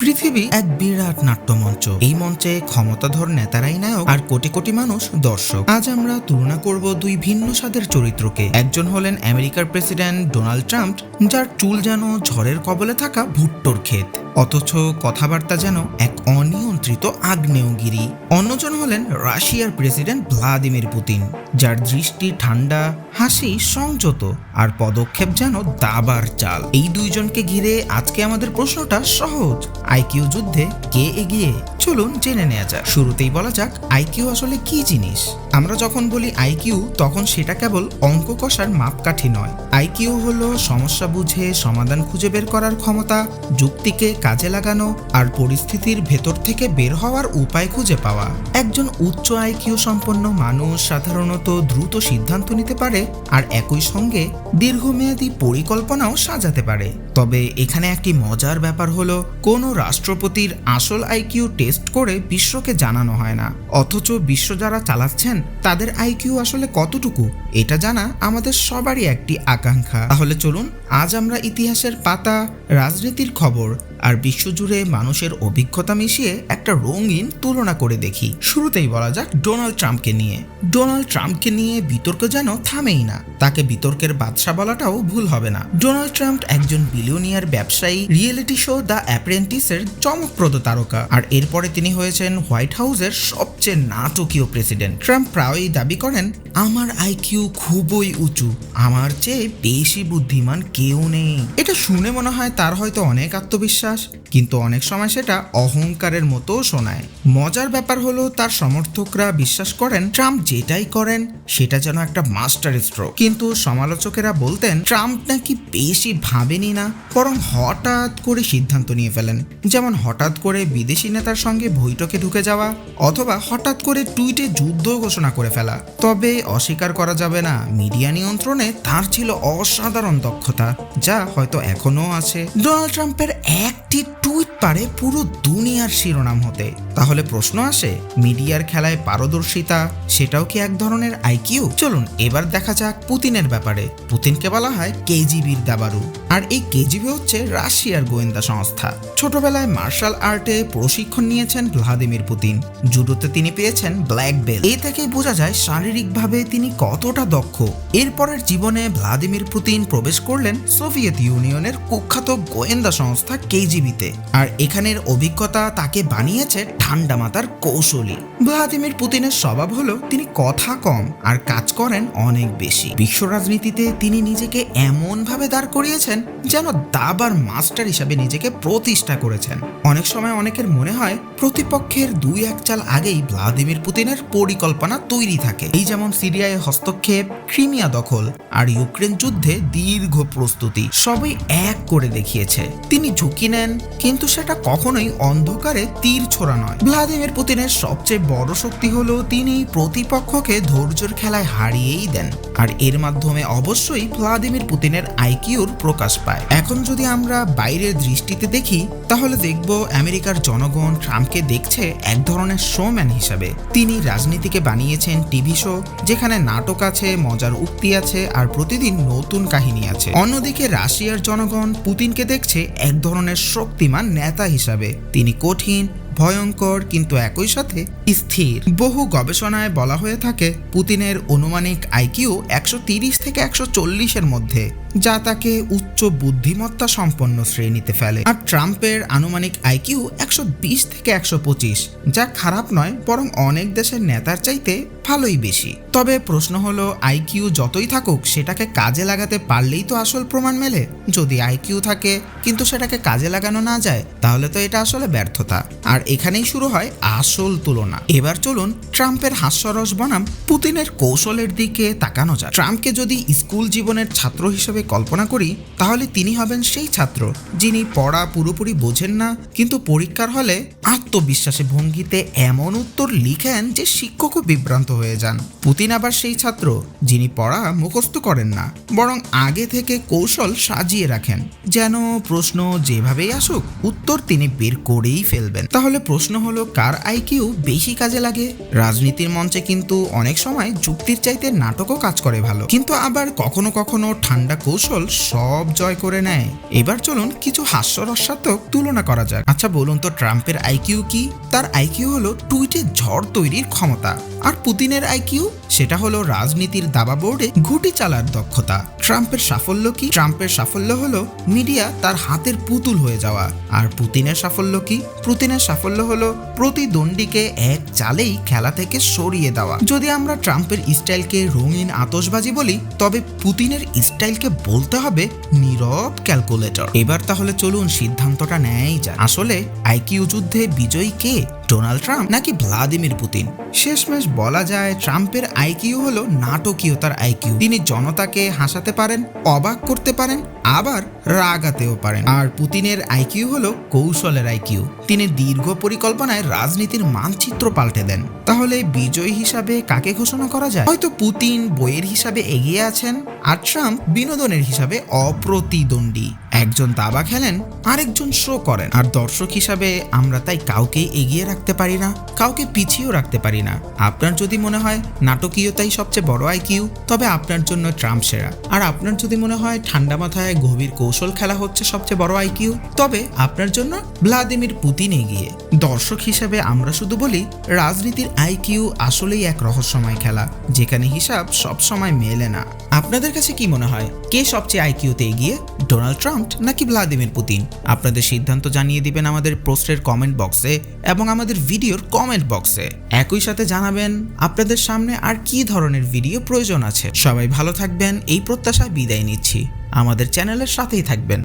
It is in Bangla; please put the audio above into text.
পৃথিবী এক বিরাট নাট্যমঞ্চ। এই মঞ্চে ক্ষমতাধর নেতারাই নায়ক আর কোটি কোটি মানুষ দর্শক। আজ আমরা তুলনা করব দুই ভিন্ন স্বাদের চরিত্রকে। একজন হলেন আমেরিকার প্রেসিডেন্ট ডোনাল্ড ট্রাম্প, যার চুল যেন ঝড়ের কবলে থাকা ভুট্টোর ক্ষেত, অথচ কথাবার্তা যেন এক অনিয়ন্ত্রিত আগ্নেয়গিরি। অন্যজন হলেন রাশিয়ার প্রেসিডেন্ট ভ্লাদিমির পুতিন, যার দৃষ্টি ঠান্ডা, হাসি সংযত আর পদক্ষেপ যেন দাবার চাল। এই দুইজনকে ঘিরে আজকে আমাদের প্রশ্নটা সহজ: আইকিউ যুদ্ধে কে এগিয়ে? চলুন জেনে নেওয়া যাক। শুরুতেই বলা যাক আইকিউ আসলে কি জিনিস। আমরা যখন বলি আইকিউ, তখন সেটা কেবল অঙ্ক কষার মাপকাঠি নয়। আইকিউ হলো সমস্যা বুঝে সমাধান খুঁজে বের করার ক্ষমতা, যুক্তিকে কাজে লাগানো আর পরিস্থিতির ভেতর থেকে বের হওয়ার উপায় খুঁজে পাওয়া। একজন উচ্চ আইকিউ সম্পন্ন মানুষ সাধারণত দ্রুত সিদ্ধান্ত নিতে পারে আর একই সঙ্গে দীর্ঘমেয়াদী পরিকল্পনাও সাজাতে পারে। তবে এখানে একটি মজার ব্যাপার হলো, কোনো রাষ্ট্রপতির আসল আইকিউ টেস্ট করে বিশ্বকে জানানো হয় না, অথচ বিশ্ব যারা চালাচ্ছেন তাদের আইকিউ আসলে কতটুকু এটা জানা আমাদের সবারই একটি আকাঙ্ক্ষা। তাহলে চলুন আজ আমরা ইতিহাসের পাতা, রাজনীতির খবর আর বিশ্বজুড়ে মানুষের অভিজ্ঞতা মিশিয়ে একটা রঙিন তুলনা করে দেখি। শুরুতেই বলা যাক ডোনাল্ড ট্রাম্পকে নিয়ে। ডোনাল্ড ট্রাম্পকে নিয়ে বিতর্ক যেন থামেই না। তাকে বিতর্কের বাদশা বলাটাও ভুল হবে না। ডোনাল্ড ট্রাম্প একজন বিলিয়নিয়ার ব্যবসায়ী, রিয়েলিটি শো দ্য অ্যাপ্রেন্টিসের চমকপ্রদ তারকা, আর এরপরে তিনি হয়েছেন হোয়াইট হাউসের সবচেয়ে নাটকীয় প্রেসিডেন্ট। ট্রাম্প প্রায়ই দাবি করেন, আমার আইকিউ খুবই উঁচু, আমার চেয়ে বেশি বুদ্ধিমান কেউ নেই। এটা শুনে মনে হয় তার হয়তো অনেক আত্মবিশ্বাস, কিন্তু অনেক সময় সেটা অহংকারের মতো শোনায়। মজার ব্যাপার হলো, তার সমর্থকরা বিশ্বাস করেন ট্রাম্প যেটাই করেন সেটা যেন একটা মাস্টার স্ট্রোক। কিন্তু সমালোচকেরা বলতেন ট্রাম্প নাকি বেশি ভাবেনি না, বরং হঠাৎ করে সিদ্ধান্ত নিয়ে ফেলেন। যেমন হঠাৎ করে বিদেশি নেতার সঙ্গে বৈঠকে ঢুকে যাওয়া, অথবা হঠাৎ করে টুইটে যুদ্ধ ঘোষণা করে ফেলা। তবে অস্বীকার করা যাবে না, মিডিয়া নিয়ন্ত্রণে তার ছিল অসাধারণ দক্ষতা, যা হয়তো এখনো আছে। ডোনাল্ড ট্রাম্পের একটি টুইট পারে পুরো দুনিয়ার শিরোনাম হতে। তাহলে প্রশ্ন আসে, মিডিয়ার খেলায় পারদর্শিতা সেটাও কি এক ধরনের আইকিউ? চলুন এবার দেখা যাক পুতিনের ব্যাপারে। পুতিনকে বলা হয় কেজিবির দাবারু, আর এই কেজিবি হচ্ছে রাশিয়ার গোয়েন্দা সংস্থা। ছোটবেলায় মার্শাল আর্টে প্রশিক্ষণ নিয়েছেন ভ্লাদিমির পুতিন। জুডোতে তিনি পেয়েছেন ব্ল্যাক বেল্ট। এই থেকেই বোঝা যায় শারীরিকভাবে তিনি কতটা দক্ষ। এরপরের জীবনে ভ্লাদিমির পুতিন প্রবেশ করলেন সোভিয়েত ইউনিয়নের কুখ্যাত গোয়েন্দা সংস্থা কেজিবিতে, আর এখানের অভিজ্ঞতা তাকে বানিয়েছে ঠান্ডা মাথার কৌশলী। ভ্লাদিমির পুতিনের স্বভাব হলো তিনি কথা কম আর কাজ করেন অনেক বেশি। বিশ্ব রাজনীতিতে তিনি নিজেকে এমন ভাবে দাঁড় করিয়েছেন যেন দাবার মাস্টার হিসাবে নিজেকে প্রতিষ্ঠা করেছেন। অনেক সময় অনেকের মনে হয় প্রতিপক্ষের দুই এক চাল আগেই ভ্লাদিমির পুতিনের পরিকল্পনা তৈরি থাকে। এই যেমন সিরিয়ায় হস্তক্ষেপ, ক্রিমিয়া দখল আর ইউক্রেন যুদ্ধে দীর্ঘ প্রস্তুতি, সবই এক করে দেখিয়েছে। তিনি ঝুঁকি নেন, কিন্তু সেটা কখনোই অন্ধকারে তীর ছোড়া নয়। ভ্লাদিমির পুতিনের সবচেয়ে বড় শক্তি হলো তিনি প্রতিপক্ষকে ধৈর্যের খেলায় হারিয়েই দেন, আর এর মাধ্যমে অবশ্যই ভ্লাদিমির পুতিনের আইকিউর প্রকাশ পায়। এখন যদি আমরা বাইরের দৃষ্টিতে দেখি, তাহলে দেখব আমেরিকার জনগণ ট্রাম্পকে দেখছে এক ধরনের শোম্যান হিসাবে। তিনি রাজনীতিকে বানিয়েছেন টিভি শো, যেখানে নাটক আছে, মজার উক্তি আছে আর প্রতিদিন নতুন কাহিনী আছে। অন্যদিকে রাশিয়ার জনগণ পুতিনকে দেখছে এক ধরনের শক্তিমান নেতা হিসাবে। তিনি কঠিন, ভয়ঙ্কর, কিন্তু একই সাথে স্থির। বহু গবেষণায় বলা হয়ে থাকে পুতিনের অনুমানিক আইকিউ 130 থেকে 140-এর মধ্যে, যা তাকে উচ্চ বুদ্ধিমত্তা সম্পন্ন শ্রেণীতে ফেলে। আর ট্রাম্পের আনুমানিক আইকিউ 120 থেকে 125, যা খারাপ নয়, বরং অনেক দেশের নেতার চাইতে ভালোই বেশি। তবে প্রশ্ন হলো, আইকিউ যতই থাকুক সেটাকে কাজে লাগাতে পারলেই তো আসল প্রমাণ মেলে। যদি আইকিউ থাকে কিন্তু সেটাকে কাজে লাগানো না যায়, তাহলে তো এটা আসলে ব্যর্থতা। আর এখানেই শুরু হয় আসল তুলনা। এবার চলুন ট্রাম্পের হাস্যরস বনাম পুতিনের কৌশলের দিকে তাকানো যায়। ট্রাম্পকে যদি স্কুল জীবনের ছাত্র হিসেবে কল্পনা করি, তাহলে তিনি হবেন সেই ছাত্র যিনি পড়া পুরোপুরি বোঝেন না, কিন্তু পরীক্ষার হলে আত্মবিশ্বাসী ভঙ্গিতে এমন উত্তর লিখেন যে শিক্ষকও বিভ্রান্ত হয়ে যান। পুতিন আবার সেই ছাত্র যিনি পড়া মুখস্থ করেন না, বরং আগে থেকে কৌশল সাজিয়ে রাখেন, যেন প্রশ্ন যেভাবেই আসুক উত্তর তিনি বের করেই ফেলবেন। তাহলে প্রশ্ন হলো, কার আইকিউ বেশি কাজে লাগে? রাজনীতির মঞ্চে কিন্তু অনেক সময় যুক্তির চাইতে নাটকও কাজ করে ভালো, কিন্তু আবার কখনো কখনো ঠান্ডা কৌশল সব জয় করে নেয়। এবার চলুন কিছু হাস্যরসাত্মক তুলনা করা যাক। আচ্ছা বলুন তো, ট্রাম্পের আইকিউ কি? তার আইকিউ হলো টুইটে ঝড় তৈরির ক্ষমতা। আর পুতিনের আইকিউ, সেটা হলো রাজনীতির দাবা বোর্ডে ঘুঁটি চালার দক্ষতা। ট্রাম্পের সাফল্য কি? ট্রাম্পের সাফল্য হলো মিডিয়া তার হাতের পুতুল হয়ে যাওয়া। আর পুতিনের সাফল্য কি? পুতিনের সাফল্য হলো প্রতিদ্বন্দ্বীকে এক চালেই খেলা থেকে সরিয়ে দেওয়া। যদি আমরা ট্রাম্পের স্টাইলকে রঙিন আতশবাজি বলি, তবে পুতিনের স্টাইলকে বলতে হবে নীরব ক্যালকুলেটর। এবার তাহলে চলুন সিদ্ধান্তটা নেয়াই যায়। আসলে আইকিউ যুদ্ধে বিজয়ী কে, ডোনাল্ড ট্রাম্প নাকি ভ্লাদিমির পুতিন? শেষমেশ বলা যায় ট্রাম্পের আইকিউ হলো নাটকীয়তার আইকিউ। তিনি জনতাকে হাসাতে পারেন, অবাক করতে পারেন, আবার রাগাতেও পারেন। আর পুতিনের আইকিউ হলো কৌশলের আইকিউ। তিনি দীর্ঘ পরিকল্পনায় রাজনীতির মানচিত্র পাল্টে দেন। তাহলে বিজয়ী হিসাবে কাকে ঘোষণা করা যায়? হয়তো পুতিন বইয়ের হিসাবে এগিয়ে আছেন, আর ট্রাম্প বিনোদনের হিসাবে অপ্রতিদ্বন্দ্বী। একজন দাবা খেলেন, আরেকজন শো করেন। আর দর্শক হিসাবে আমরা তাই কাউকেই এগিয়ে রাখতে পারি না, কাউকে পিছিয়েও রাখতে পারি না। আপনার যদি মনে হয় নাটকীয়তাই সবচেয়ে বড় আইকিউ, তবে আপনার জন্য ট্রাম্প সেরা। আর আপনার যদি মনে হয় ঠান্ডা মাথায় গভীর কৌশল খেলা হচ্ছে সবচেয়ে বড় আইকিউ, তবে আপনার জন্য ভ্লাদিমির পুতিন এগিয়ে। দর্শক হিসাবে আমরা শুধু বলি, রাজনীতির আইকিউ আসলেই এক রহস্যময় খেলা, যেখানে হিসাব সবসময় মেলে না। আপনাদের কাছে কি মনে হয়, কে সবচেয়ে আইকিউতে এগিয়ে, ডোনাল্ড ট্রাম্প নাকি ভ্লাদিমির পুতিন? আপনাদের সিদ্ধান্ত জানিয়ে দিবেন আমাদের পোস্টের কমেন্ট বক্সে এবং আমাদের ভিডিওর কমেন্ট বক্সে। একই সাথে জানাবেন আপনাদের সামনে আর কি ধরনের ভিডিও প্রয়োজন আছে। সবাই ভালো থাকবেন এই প্রত্যাশায় বিদায় নিচ্ছি। আমাদের চ্যানেলের সাথেই থাকবেন।